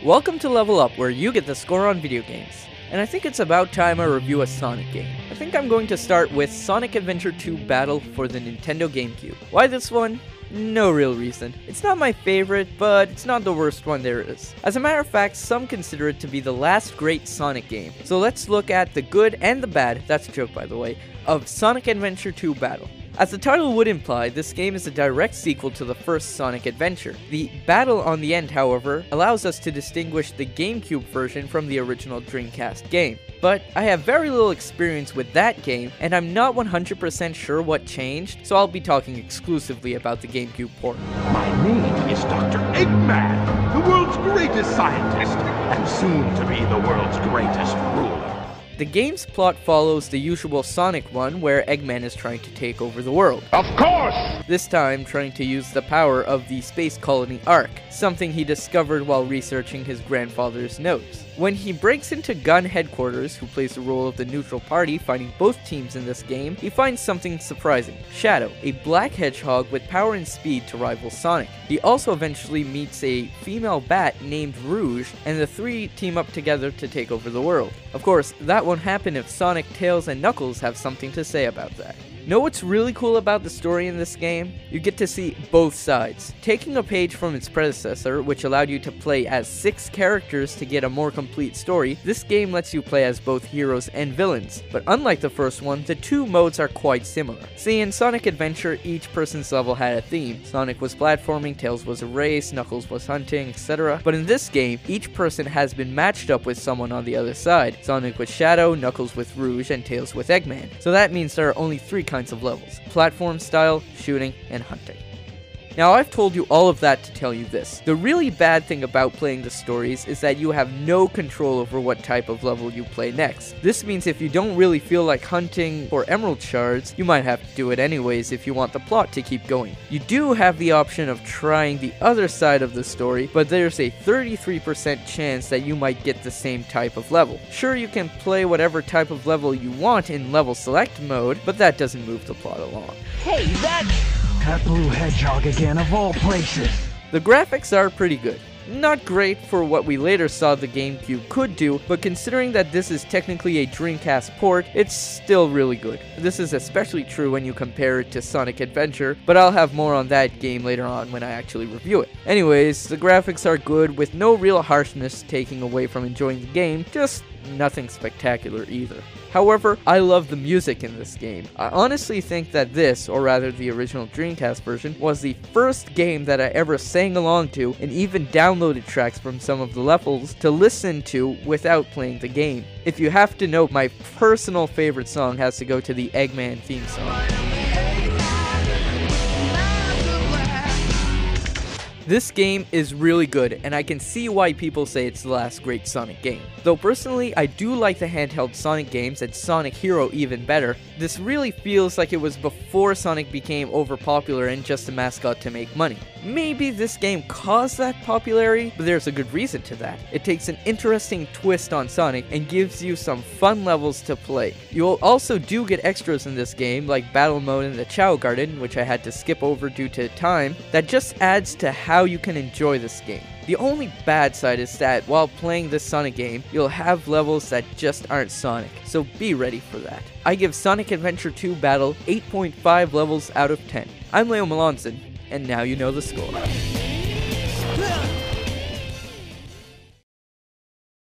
Welcome to Level Up, where you get the score on video games. And I think it's about time I review a Sonic game. I think I'm going to start with Sonic Adventure 2 Battle for the Nintendo GameCube. Why this one? No real reason. It's not my favorite, but it's not the worst one there is. As a matter of fact, some consider it to be the last great Sonic game. So let's look at the good and the bad, that's a joke by the way, of Sonic Adventure 2 Battle. As the title would imply, this game is a direct sequel to the first Sonic Adventure. The battle on the end, however, allows us to distinguish the GameCube version from the original Dreamcast game. But I have very little experience with that game, and I'm not 100% sure what changed, so I'll be talking exclusively about the GameCube port. My name is Dr. Eggman, the world's greatest scientist, and soon to be the world's greatest ruler. The game's plot follows the usual Sonic one, where Eggman is trying to take over the world. Of course! This time trying to use the power of the space colony Ark, something he discovered while researching his grandfather's notes. When he breaks into Gun Headquarters, who plays the role of the neutral party fighting both teams in this game, he finds something surprising. Shadow, a black hedgehog with power and speed to rival Sonic. He also eventually meets a female bat named Rouge, and the three team up together to take over the world. Of course, that won't happen if Sonic, Tails, and Knuckles have something to say about that. Know what's really cool about the story in this game? You get to see both sides. Taking a page from its predecessor, which allowed you to play as 6 characters to get a more complete story, this game lets you play as both heroes and villains. But unlike the first one, the two modes are quite similar. See, in Sonic Adventure, each person's level had a theme. Sonic was platforming, Tails was a race, Knuckles was hunting, etc. But in this game, each person has been matched up with someone on the other side. Sonic with Shadow, Knuckles with Rouge, and Tails with Eggman. So that means there are only 3 kinds of levels: platform style, shooting, and hunting. Now, I've told you all of that to tell you this. The really bad thing about playing the stories is that you have no control over what type of level you play next. This means if you don't really feel like hunting for emerald shards, you might have to do it anyways if you want the plot to keep going. You do have the option of trying the other side of the story, but there's a 33% chance that you might get the same type of level. Sure, you can play whatever type of level you want in level select mode, but that doesn't move the plot along. Hey, that blue hedgehog again, of all places. The graphics are pretty good. Not great for what we later saw the GameCube could do, but considering that this is technically a Dreamcast port, it's still really good. This is especially true when you compare it to Sonic Adventure, but I'll have more on that game later on when I actually review it. Anyways, the graphics are good with no real harshness taking away from enjoying the game, just nothing spectacular either. However, I love the music in this game. I honestly think that this, or rather the original Dreamcast version, was the first game that I ever sang along to and even downloaded tracks from some of the levels to listen to without playing the game. If you have to know, my personal favorite song has to go to the Eggman theme song. This game is really good, and I can see why people say it's the last great Sonic game. Though personally, I do like the handheld Sonic games and Sonic Hero even better. This really feels like it was before Sonic became overpopular and just a mascot to make money. Maybe this game caused that popularity, but there's a good reason to that. It takes an interesting twist on Sonic and gives you some fun levels to play. You also do get extras in this game, like Battle Mode in the Chao Garden, which I had to skip over due to time, that just adds to how you can enjoy this game. The only bad side is that while playing this Sonic game, you'll have levels that just aren't Sonic, so be ready for that. I give Sonic Adventure 2 Battle 8.5 levels out of 10. I'm Leo Melanson, and now you know the score.